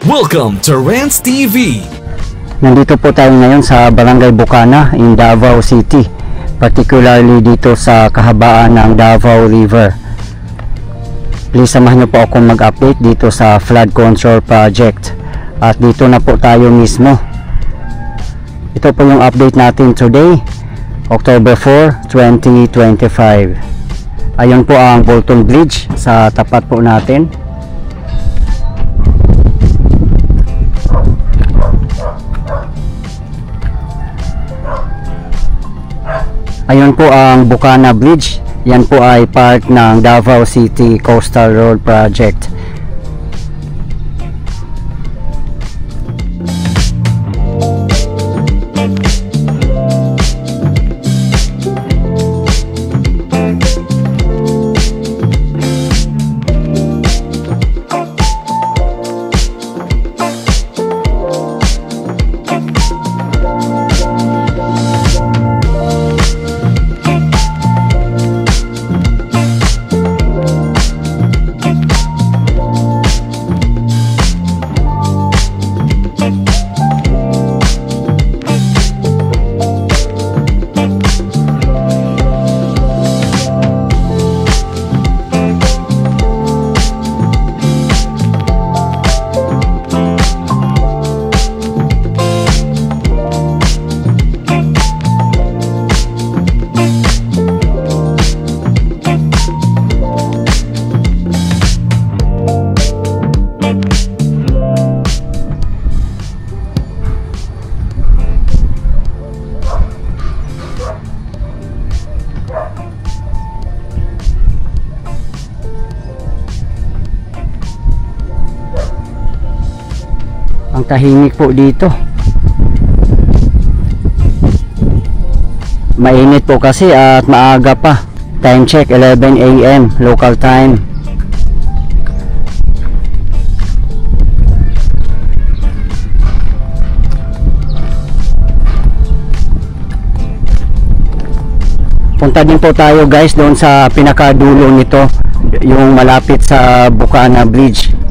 Welcome to Rants TV. Nandito po tayo ngayon sa Barangay Bukana in Davao City, particularly dito sa kahabaan ng Davao River. Please samahan niyo po ako mag-update dito sa flood control project. At dito na po tayo mismo. Ito po yung update natin today, October 4, 2025. Ayun po ang Bolton Bridge sa tapat po natin. Ayun po ang Bukana Bridge. Yan po ay part ng Davao City Coastal Road Project. Ang tahimik po dito. Mainit po kasi at maaga pa. Time check 11 AM local time. Punta din po tayo guys doon sa pinakadulo nito, yung malapit sa Bukana Bridge.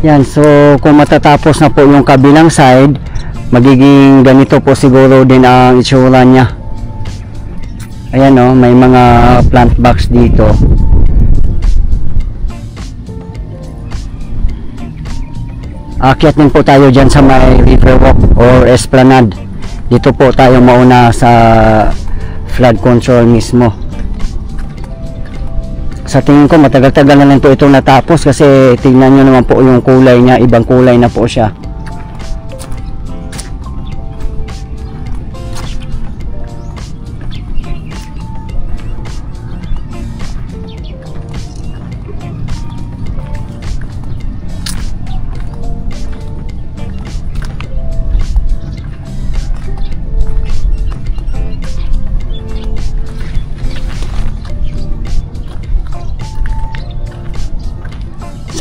Yan, so kung matatapos na po yung kabilang side, magiging ganito po siguro din ang itsura niya. Ayan o, may mga plant box dito. Akyat din po tayo dyan sa may riverwalk or esplanade. Dito po tayo mauna sa flood control mismo. Sa tingin ko matagal-tagal na lang po itong natapos kasi tingnan nyo naman po yung kulay niya, ibang kulay na po siya.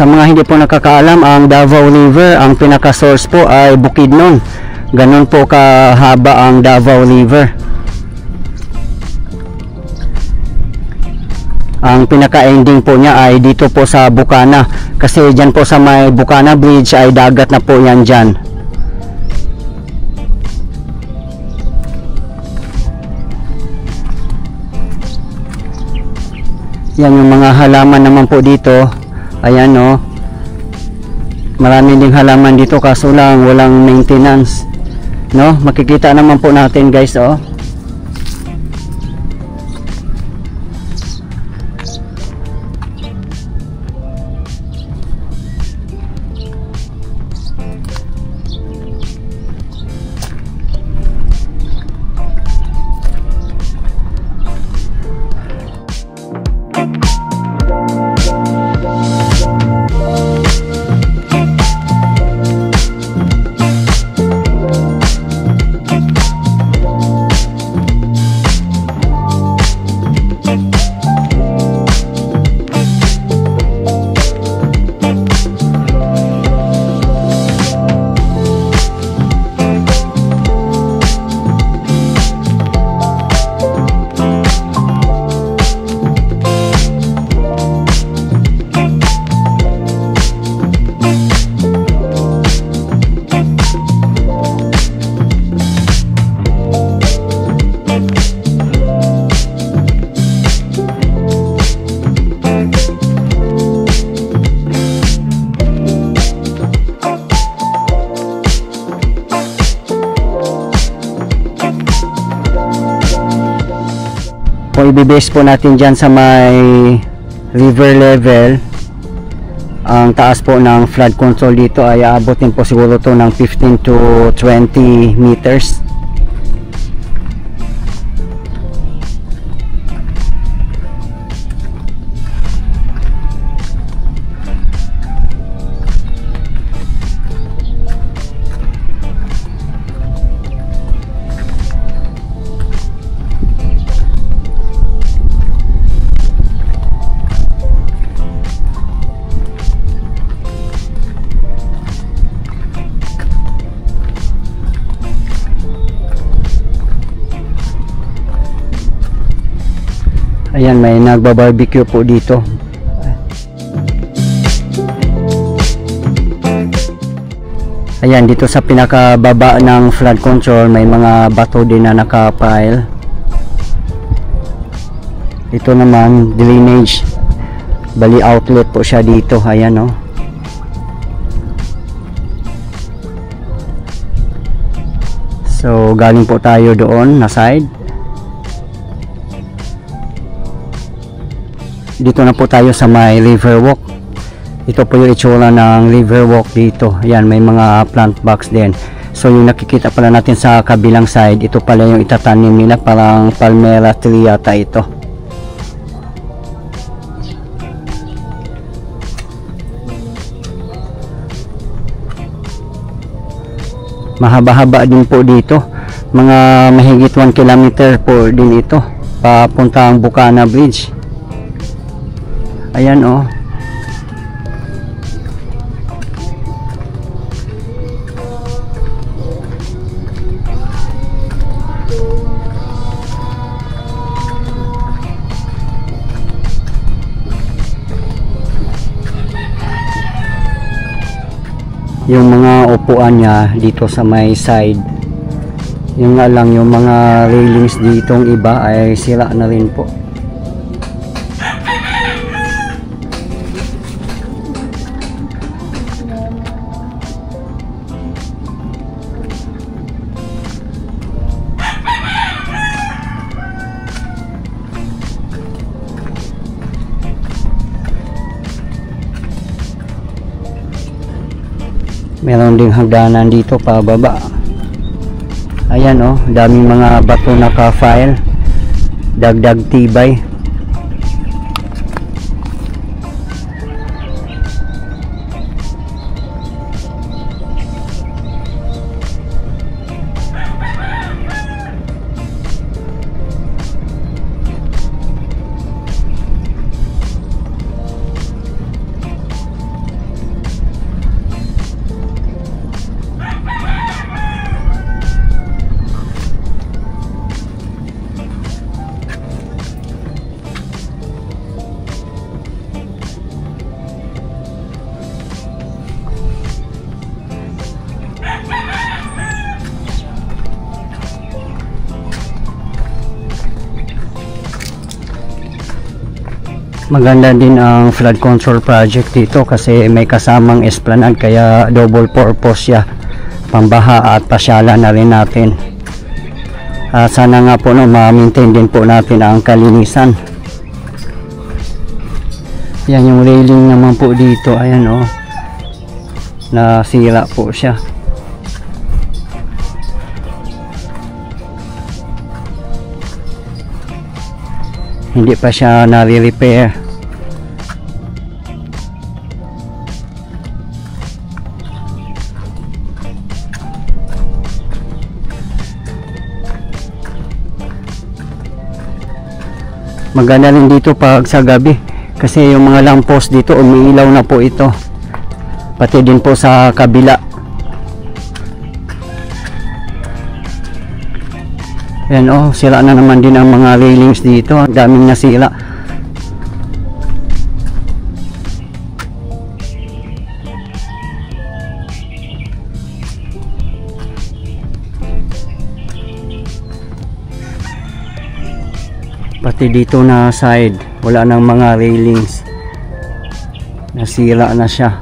Sa mga hindi po nakakaalam, ang Davao River, ang pinaka-source po ay Bukidnon. Ganun po kahaba ang Davao River. Ang pinaka-ending po niya ay dito po sa Bukana. Kasi dyan po sa may Bukana Bridge ay dagat na po yan dyan. Yan yung mga halaman naman po dito. Ayan o, marami ding halaman dito kaso lang walang maintenance, no? Makikita naman po natin guys o. kung ibibase po natin dyan sa may river level, ang taas po ng flood control dito ay aabotin po siguro to ng 15 to 20 meters. Ayan, may nagba-barbecue po dito. Ayan, dito sa pinakababa ng flood control may mga bato din na nakapile. Ito naman drainage, bali outlet po siya dito. Ayan, oh. So galing po tayo doon na side. Dito na po tayo sa may river walk. Ito po yung itsura ng river walk dito. Ayan, may mga plant box din. So yung nakikita pala natin sa kabilang side, ito pala yung itatanim nila, parang palmera tree yata ito. Mahaba-haba din po dito. Mga mahigit 1 kilometer po din ito papuntang Bucana Bridge. Ayan, oh. Yung mga upuan niya dito sa may side, yung nga lang yung mga railings ditong iba ay sira na rin po. Meron ding hagdanan dito pababa. Ayan, oh, daming mga bato naka-file, dagdag tibay. Maganda din ang flood control project dito kasi may kasamang esplanade, kaya double purpose siya, pambaha at pasyalan na rin natin. Sana nga po, no, ma-maintain din po natin ang kalinisan. Yan yung railing naman po dito. Ayan, oh, nasira po siya. Hindi pa siya nare-repair. Maganda rin dito pag sa gabi kasi yung mga lamppost dito umiilaw na po ito, pati din po sa kabila. Yan, oh, sira na naman din ang mga railings dito. Ang daming nasira. Pati dito na side, wala nang mga railings. Nasira na siya.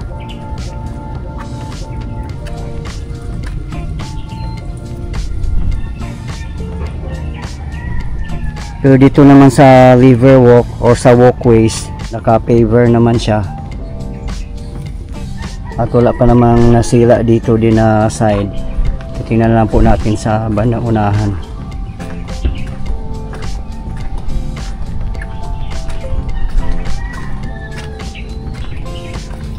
Pero dito naman sa river walk or sa walkways, naka-paver naman siya. At wala pa namang nasira dito din na side. Tingnan lang po natin sa bandang unahan.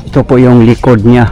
Ito po yung likod niya.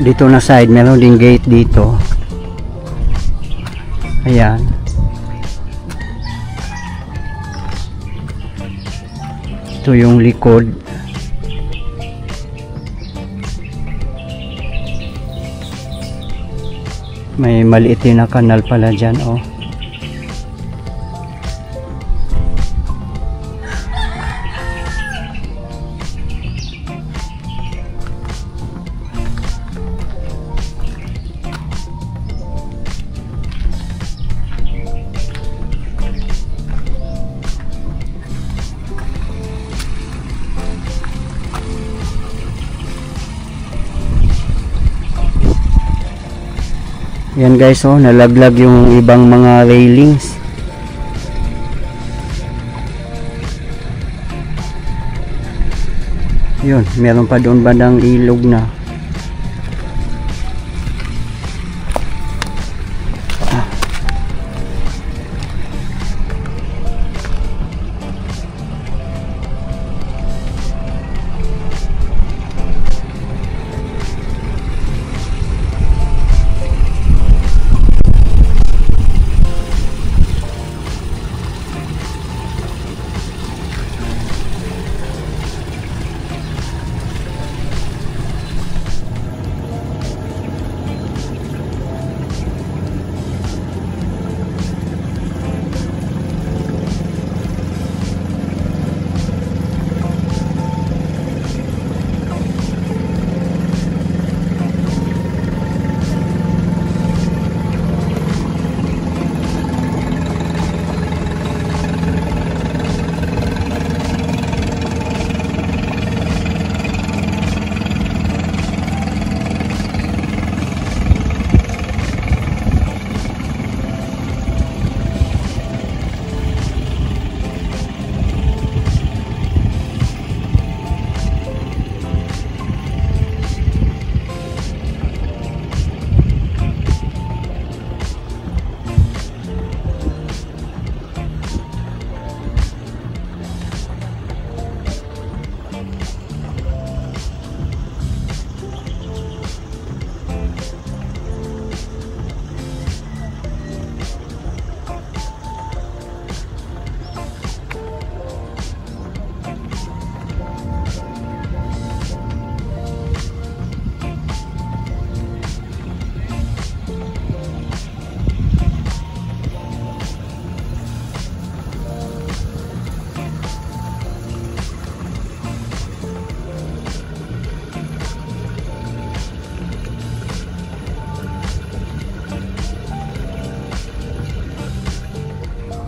Dito na side meron ding gate dito. Ayan. Ito yung likod. May maliit din na kanal pala dyan, oh. Yan guys, oh, nalaglag yung ibang mga railings. Yun, meron pa doon bandang ilog na.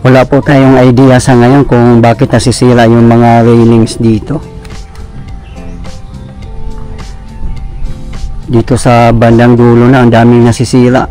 Wala po tayong idea sa ngayon kung bakit nasisira yung mga railings dito. Dito sa bandang dulo na ang daming nasisira.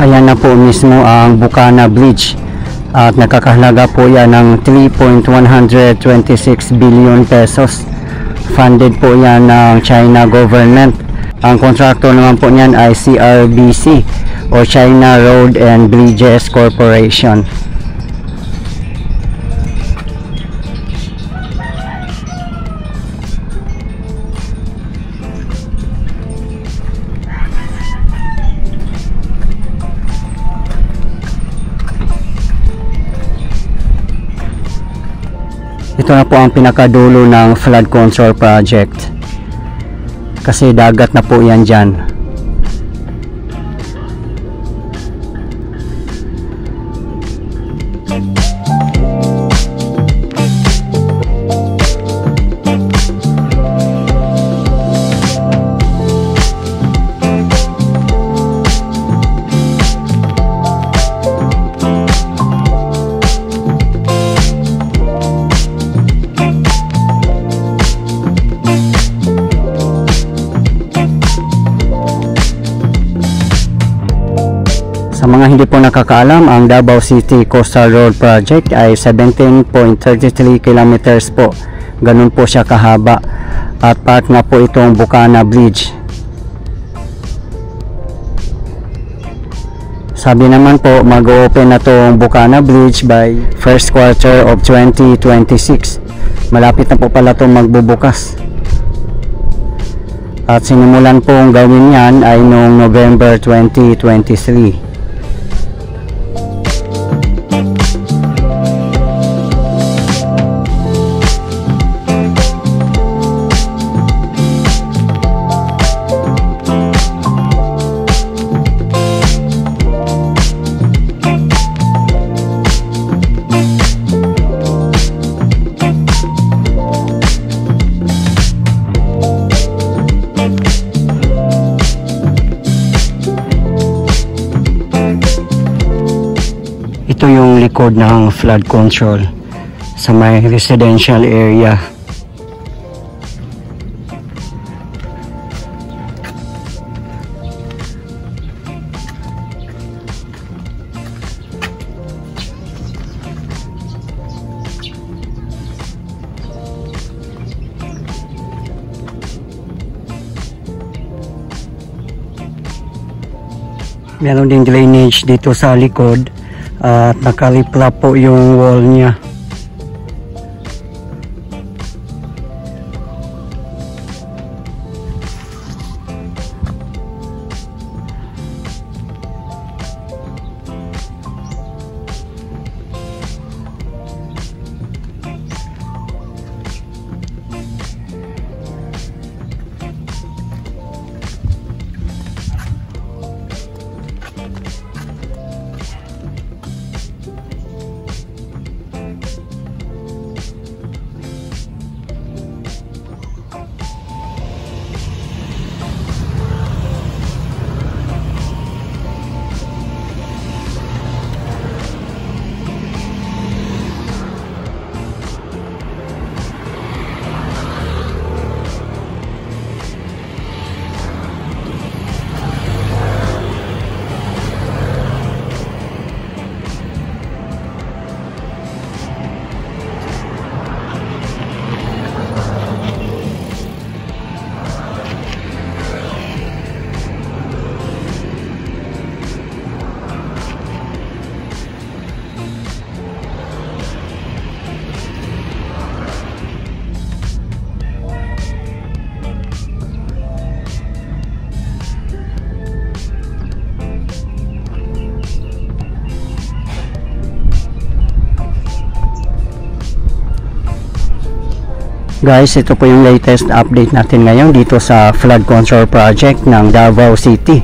Ayan na po mismo ang Bukana Bridge at nakakahalaga po yan ng 3.126 billion pesos. Funded po yan ng China government. Ang kontraktor naman po niyan ay CRBC o China Road and Bridges Corporation. Ito na po ang pinakadulo ng flood control project kasi dagat na po yan dyan. Sa mga hindi po nakakaalam, ang Davao City Coastal Road Project ay 17.33 kilometers po. Ganun po siya kahaba. At part nga po itong Bukana Bridge. Sabi naman po, mag-open na itong Bukana Bridge by first quarter of 2026. Malapit na po pala itong magbubukas. At sinimulan pong gawin yan ay noong November 2023. Ito yung likod ng flood control sa may residential area. Meron ding drainage dito sa likod. At nakalipla po yung wall niya. Guys, ito po yung latest update natin ngayon dito sa flood control project ng Davao City,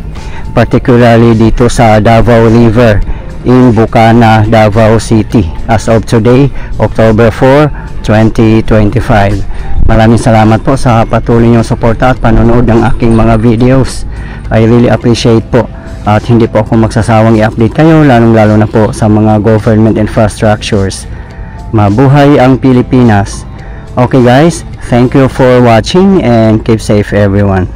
particularly dito sa Davao River in Bukana, Davao City as of today, October 4, 2025. Maraming salamat po sa patuloy niyong suporta at panonood ng aking mga videos. I really appreciate po, at hindi po ako magsasawang i-update kayo, lalong lalo na po sa mga government infrastructures. Mabuhay ang Pilipinas. Okay guys, thank you for watching and keep safe everyone.